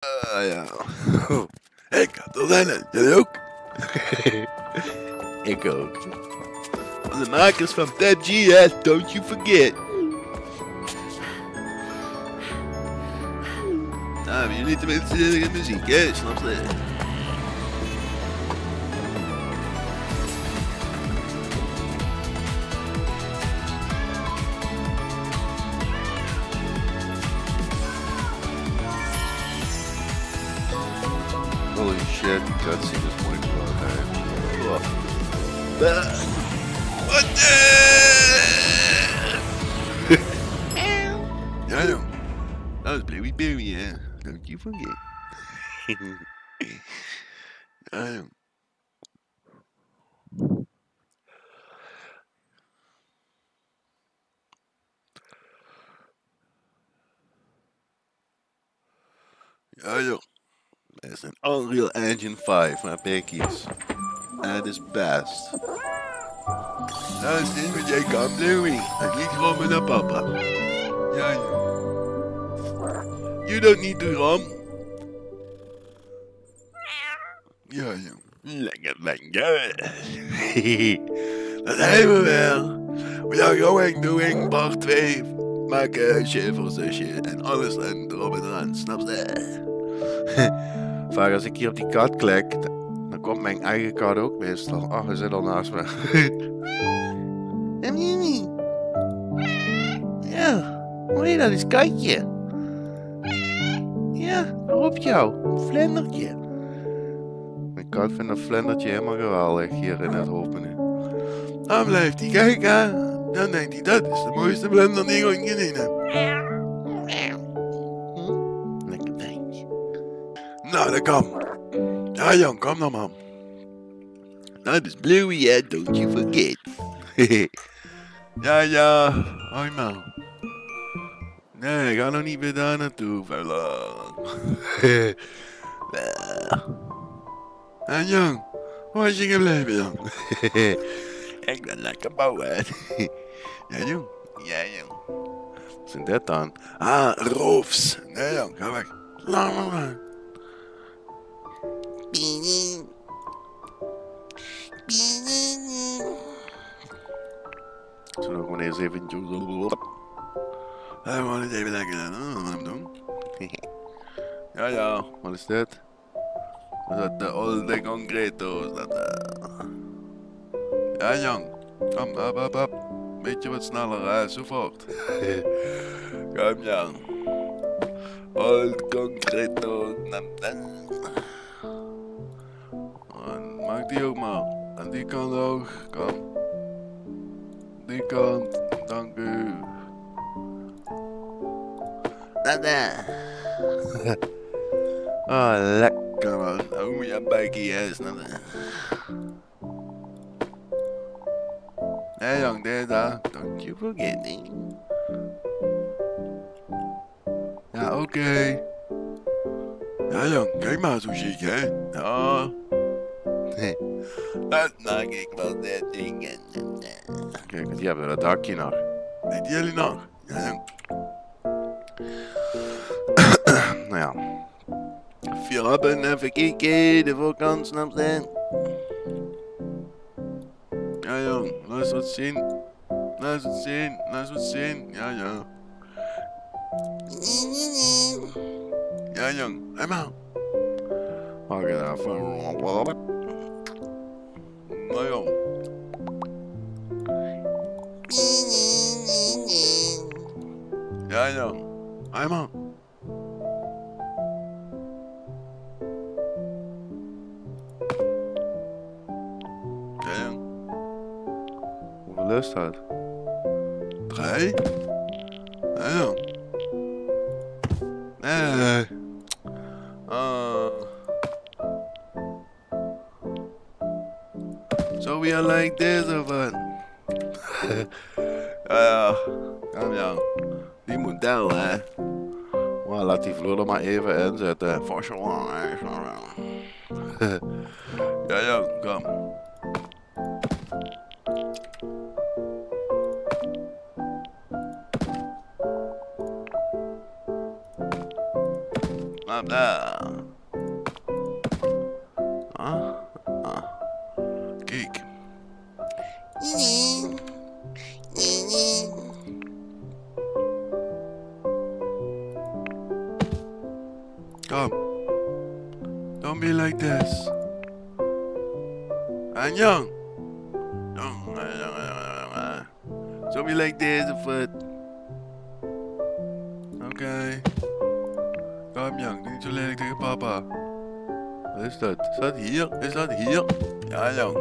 Ja. Ik ga toch rennen, jij ook? Ik ook. De makers van PUBG, don't you forget. Nou, jullie tenminste de muziek, hè? Snap je? Holy shit, die cutscene is mooi geworden, hè? What the? Ja, joh. Dat is Bluey Berry, hè? Don't you forget. Ja, joh. Ja, joh. Dat is een Unreal Engine 5 met beekjes. En het is best. Dat is niet wat jij kan, Bluey. En niet gewoon met naar papa. Ja, joh. You don't need to run. Ja, joh. Lekker, lekker. Dat zijn we wel. We are doing part 2. Maken shit zusje en alles en erop en eraan, snap je? Vaak als ik hier op die kaart klik, dan komt mijn eigen kaart ook meestal. Ach, hij zit al naast me. Ja, hoor je dat is katje? Ja, roep jou, een vlindertje. Mijn kat vindt dat vlindertje helemaal geweldig hier in het hoofdmenu. Dan blijft hij kijken. Dan denkt hij, dat is de mooiste vlinder die ik ooit gezien heb. Lekker dingetje. Nou, dat kan. Ja, Jan, kom dan, man. Dat is Bluey, yeah, don't you forget. Ja, hoi, man. Nee, ga nog niet meer daar naartoe, fella. En Jan, waar is je gebleven, Jan? Ik ben lekker bouwen. Ja, Jan. Ja, Jan. Wat is dit dan? Ah, roofs. Nee, Jan, ga weg. Laat me maar. Zullen we gewoon eens even... Ja, we gaan het even lekker doen. Ja, wat is dit? Wat is dat? De oude concreto's. Ja, Jan. Kom, hop. Beetje wat sneller, hè? Zo voort. Kom, Jan. Old concreto's. Maak die ook maar. Aan die kant ook. Kom. Die kant. Dank u. Oh, lekker man. Nou moet je een bijkie eens. Hey young dada, don't you forget me. Ja, oké. Ja jong, kijk maar zo chic hè. Ja. Dat maak ik wel dit dingen. Kijk, die hebben dat dakje nog. Weet jullie nog? Ja jong. Nou ja. Vier hebben even kijken, de voorkant snap zijn. Ja jong, laat eens wat zien. Laat eens wat zien. Ja. Ja jong, hey man. Wacht even. Nou jong. Ja jong, hey man. Hoeveel is dat? 3? Ja. Nee. So we are like this of it. Ja. Kom Jan. Die moet down hè. Maar laat die vloer er maar even in zitten. For sure. Ja Jan, kom. Daar. Ah. Kijk. Come. Don't be like this. And young. Don't be like this, foot. Oké. Kom, Jan. Doe niet zo lelijk tegen papa. Wat is dat? Is dat hier? Is dat hier? Ja, Jan.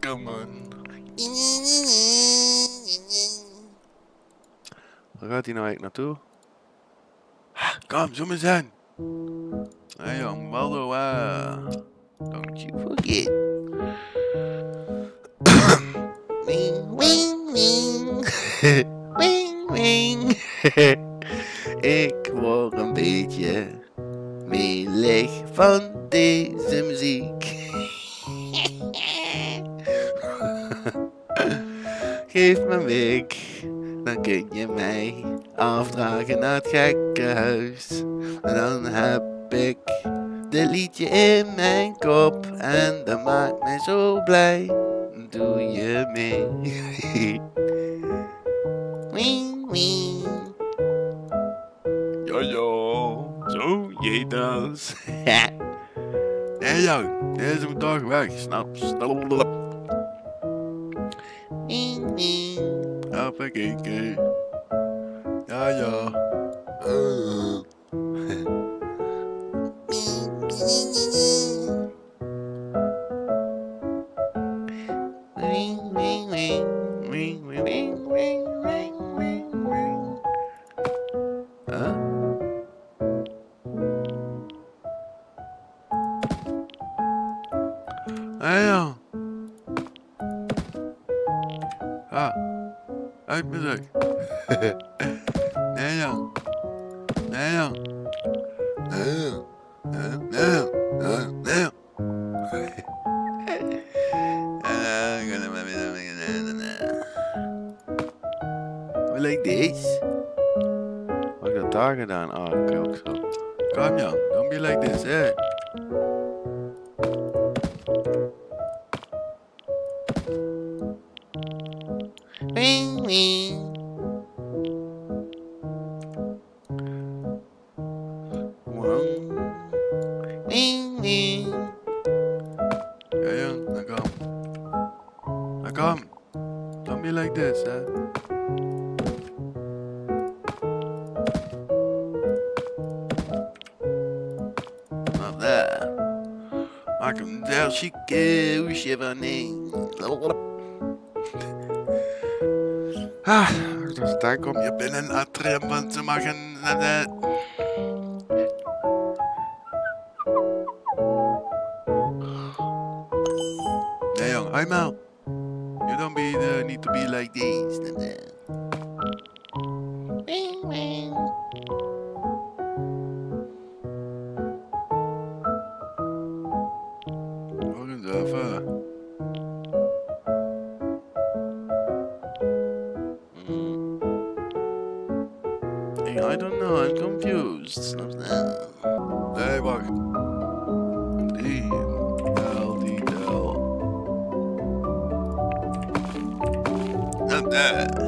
Come on. Waar gaat hij nou eigenlijk naartoe? Kom, zoom eens aan. Hey, Jan. Waldo, don't you forget. Wing, wing, wing. Wing, wing. Ik word een beetje melig van deze muziek. Geef me een week, dan kun je mij afdragen naar het gekkenhuis. En dan heb ik dit liedje in mijn kop en dat maakt mij zo blij. Doe je mee? Wing, wing. Jojo, zo je das. Nee, Jan, deze moet toch weg. Snap. Wing, wing. Even kijken. Ja. Uit muziek. Nee, Jan. Like this? Wat heb ik dat daar gedaan? Ah, oké, ook zo. Kom, Jan. Don't be like this, hè. Wing, wing. Wing, wing. Ja, Jan, dan kom. Dan kom. Don't be like this, hè. Not there. Maak hem der chique hoesje van nee. Dus daar kom je binnen atrium, want ze maken... Nee, jong, I'm out. You don't need to be like this. Wing, wing. Wacht eens even. I don't know, I'm confused. Nee, wacht. Die tel. En daar.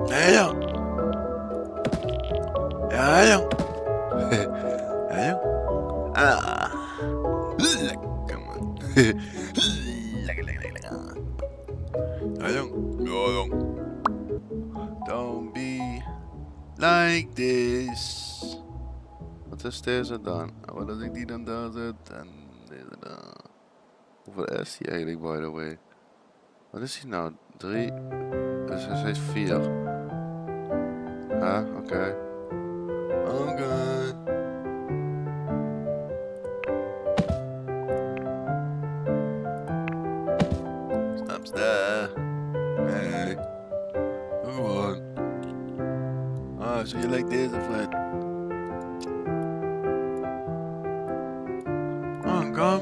Nee, jong. Ja, jong. Ja, jong. Ah. Lekker, man. Lekker. Ja, jong. Ja, jong. Don't be like this. Wat is deze dan? Wat als ik die dan daar zet en deze dan? Hoeveel is die eigenlijk, by the way? Wat is die nou? 3? Dus hij heeft 4. Ah, oké. Snapster. Hey. Doe gewoon. Ah, so you like deze, Fred? Oh, kom.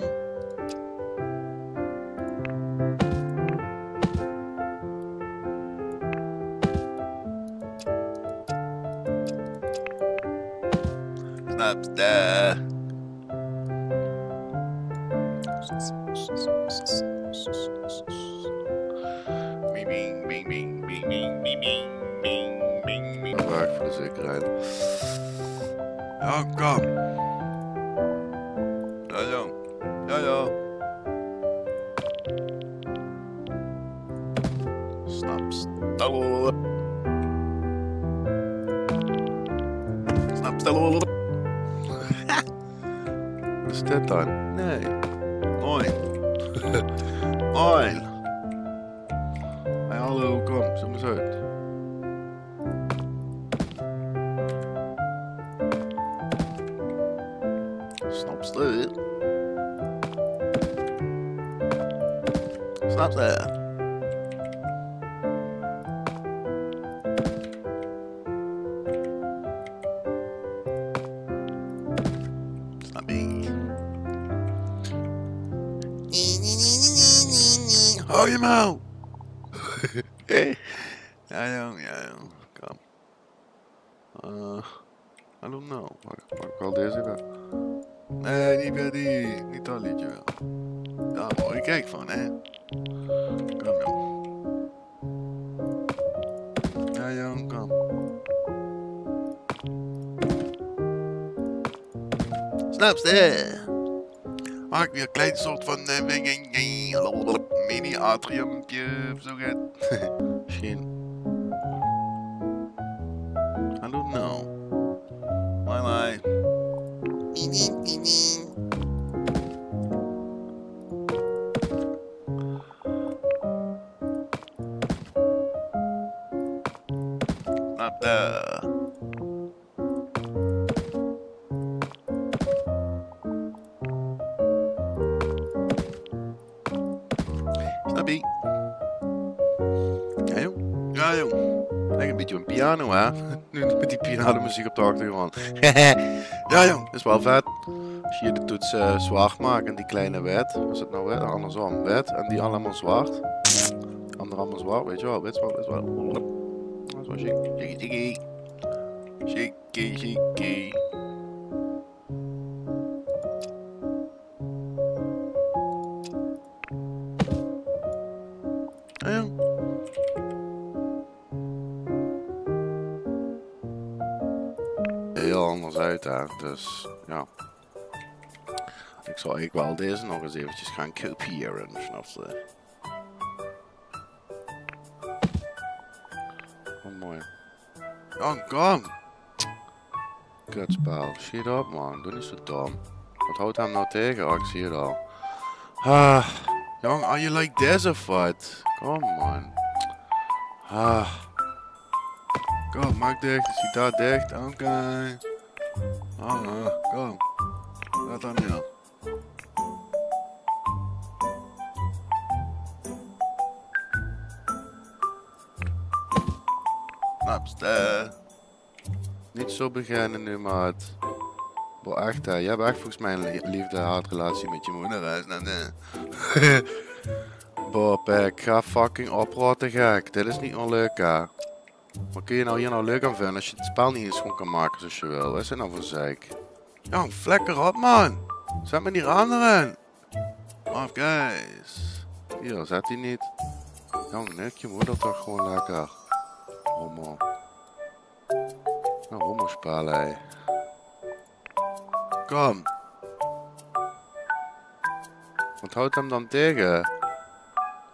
Snapster. Bing, bing, bing, bing, bing, bing, bing, bing, bing, bing. Wacht voor de zekerheid. Ja, kom. Ja, jong. Ja, ja. Snapster. Snapster. Wat is dit dan? Nee. Mooi. Mooi. Hey, hallo, kom, zoek eens uit. Snapster. Snapster. Snappie. Hou je mouw. Ja, jong, kom. I don't know. Mag ik wel deze weer? Nee, niet meer die. Niet dat liedje wel. Daar word ik gek van, hè. Kom, jong. Ja, jong, kom. Snapster. Maak weer een klein soort van mini atriumpje of zo gaat. Misschien. I don't know. Bye. Snapster. Snappie. Ja, jong. Ja, jong. Lijkt een beetje op een piano, hè? Nu met die pianomuziek op de achtergrond. Ja, jong. Dat is wel vet. Als je de toets zwart maakt en die kleine wit. Was het nou wit? Andersom. Wit en die allemaal zwart. Die andere allemaal zwart, weet je wel. Wit, zwart, wit, zwart. Dat is wel chic. Chicky, chicky. Chicky, chicky. Ja, jong. Heel anders uit, hè. Dus ja, ik zal eigenlijk wel deze nog eens eventjes gaan kopiëren, snap je? Wat mooi. Ja, kom. Kutspel, shit op, man, doe niet zo dom. Wat houdt hem nou tegen? Oh, ik zie het al. Ah, jong, are you like this of what? Kom, man. Ah. Kom, maak dicht, is hij daar dicht? Oké. Kom. Laat dan neer. Snapster. Niet zo beginnen nu, maat. Boah, echt hè, jij hebt echt volgens mij een liefde-haat-relatie met je moeder, hè? Boah, Pek, ga fucking oprotten, gek. Dit is niet onleuk, hè. Wat kun je nou hier nou leuk aan vinden als je het spel niet eens gewoon kan maken zoals je wil? Wat is het nou voor zeik? Jong, flikker op, man. Zet me die raam erin. Of guys. Hier, zet hij niet. Jong, nek je moeder toch gewoon lekker. Rommel. Nou, rommelspel, hé. Kom. Wat houdt hem dan tegen?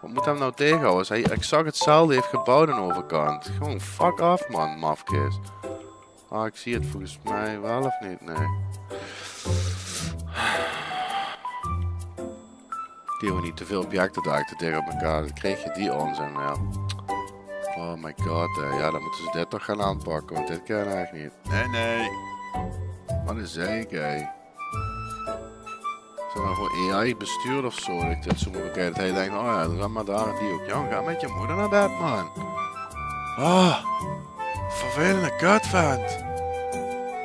Wat moet hem nou tegenhouden? Hij exact hetzelfde heeft gebouwd aan de overkant. Gewoon fuck off, man, mafkees. Ah, ik zie het volgens mij wel of niet? Nee. Die we niet te veel objecten dachten tegen op elkaar. Dan kreeg je die onzin, ja. Oh my god, hè. Ja, dan moeten ze dit toch gaan aanpakken, want dit kan eigenlijk niet. Nee. Wat een zeik, hé. Zijn nou voor AI bestuurd of zo? Dat ik dit zo moet bekijken. Dat hij denkt, oh ja, dan gaan we daar en die ook. Ja, ga met je moeder naar bed, man. Ah, vervelende kutvent.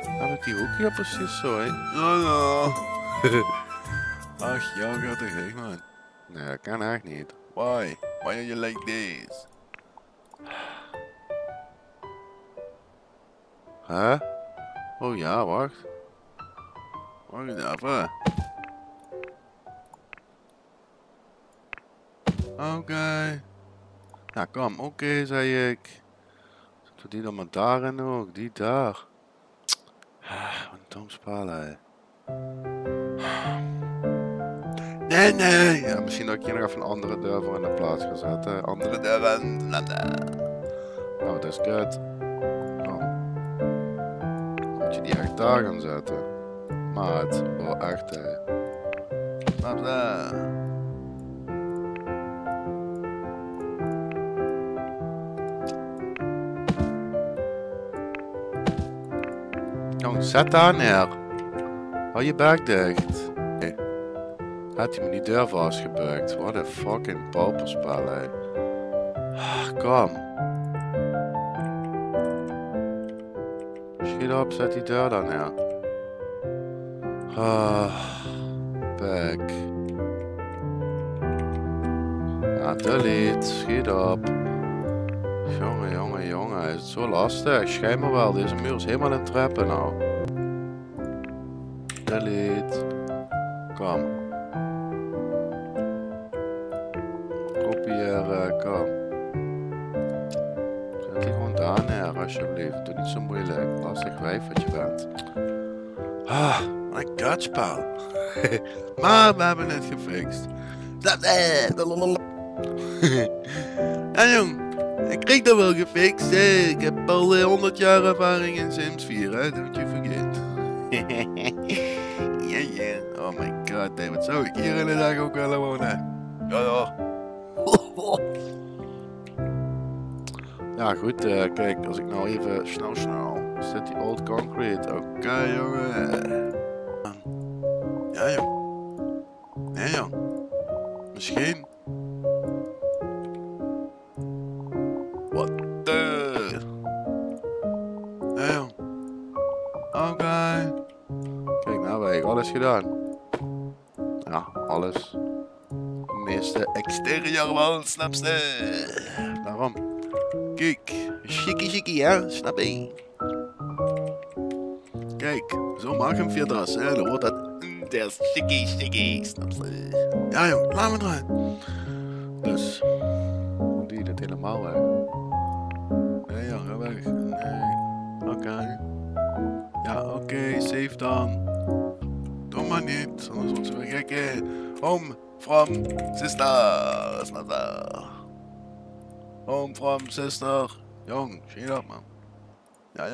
Heb ik die ook hier precies zo, hè? Ja. Ach, jou gaat toch weg, man. Nee, dat kan echt niet. Why? Why are you like this? Hè? Oh ja, wacht. Wacht even. Oké. Ja, kom, oké, zei ik. Doe die dan maar daarin ook, die daar. Wat een dom spel, hè. Nee. Ja, misschien dat ik hier nog even een andere deur voor in de plaats ga zetten. Andere Andere deuren. Nou, dat is kut. Kom. Dan moet je die echt daar gaan zetten. Maat, oh echt, hè. Snap je? Jong, zet daar neer. Hou je bek dicht. Hey. Had hij me die deur vastgebukt. Wat een fucking pauperspel, hè. Kom. Schiet op, zet die deur dan neer. Bek. Ja, delete. Schiet op. Jongen, is het zo lastig? Schijn me wel, deze muur is helemaal in trappen nou. Delete. Kom. Kopiëren, kom. Zet die gewoon daar neer, alsjeblieft. Doe niet zo moeilijk. Lastig wijf wat je bent. Een kutspel. Maar we hebben het gefixt. Ja, jong. Ik kreeg dat wel gefixt. Ik heb al 100 jaar ervaring in Sims 4, hè. Don't you forget. Ja. Oh my god, David. Zou ik hier in de dag ook willen wonen? Ja. Ja, goed. Kijk, als ik nou even snel. Zet die old concrete. Oké, jongen. Ja, jong. Nee, jong. Misschien. Wat de... Nee, jong. Oké. Kijk nou, heb ik alles gedaan. Ja, alles. De meeste exterieur wel, snap je? Daarom. Kijk, chickie, hè? Snap je? Kijk, zo maak hem via das, hè? Dan wordt dat... Dat is chickie, snap je? Ja, jong, laat me eruit. Dus... Hoe doe je dat helemaal weg? Nee, ja, ga weg. Nee. Oké. Ja, oké, save dan. Doe maar niet, anders wordt ze weer gekke. Home from sister. Snap je? Home from sister. Jong, zie je dat, man? Ja,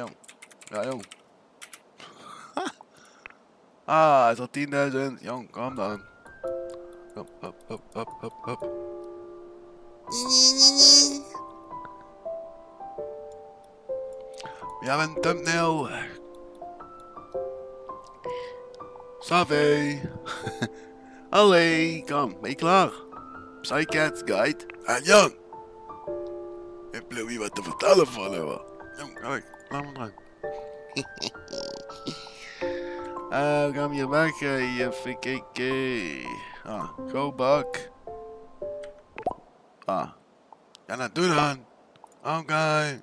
jong. Is er 10.000? Jong, kom dan. Hop. We hebben een thumbnail. Savvy. Allee, kom, ben je klaar? Psycats Guide. En Jan. Heb je weer wat te vertellen van hem? Jong, ga weg. Laat me eruit. We gaan hier weg. Even kijken. Go back. Ja, nou doe dan. Oké.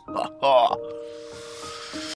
Haha.